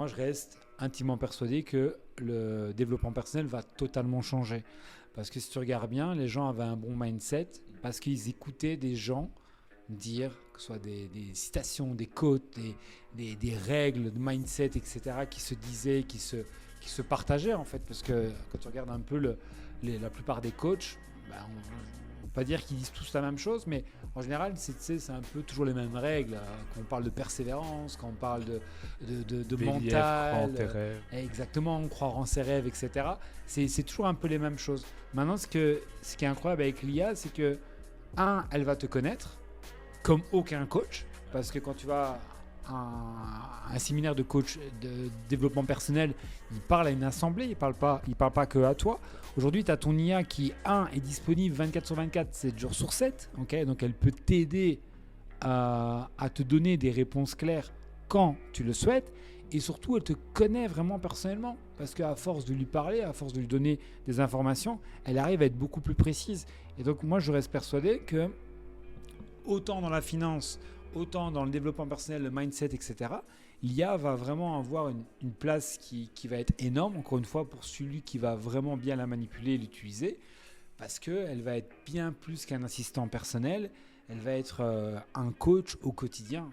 Moi, je reste intimement persuadé que le développement personnel va totalement changer. Parce que si tu regardes bien, les gens avaient un bon mindset parce qu'ils écoutaient des gens dire, que ce soit des citations, des quotes, des règles de mindset, etc., qui se disaient, qui se partageaient en fait. Parce que quand tu regardes un peu la plupart des coachs, ben, on ne peut pas dire qu'ils disent tous la même chose, mais en général, c'est un peu toujours les mêmes règles. Quand on parle de persévérance, quand on parle de Des lièvres, crois en mental, tes rêves. exactement, croire en ses rêves, etc. C'est toujours un peu les mêmes choses. Maintenant, ce qui est incroyable avec l'IA, c'est que, elle va te connaître comme aucun coach, parce que quand tu vas à un séminaire de coach de développement personnel, il parle à une assemblée, il parle pas que à toi. Aujourd'hui, tu as ton IA qui, est disponible 24 sur 24, 7 jours sur 7, ok, donc elle peut t'aider à te donner des réponses claires quand tu le souhaites, et surtout, elle te connaît vraiment personnellement, parce qu'à force de lui parler, à force de lui donner des informations, elle arrive à être beaucoup plus précise. Et donc, moi, je reste persuadé que autant dans la finance, autant dans le développement personnel, le mindset, etc., l'IA va vraiment avoir une place qui va être énorme, encore une fois, pour celui qui va vraiment bien la manipuler et l'utiliser, parce qu'elle va être bien plus qu'un assistant personnel, elle va être un coach au quotidien.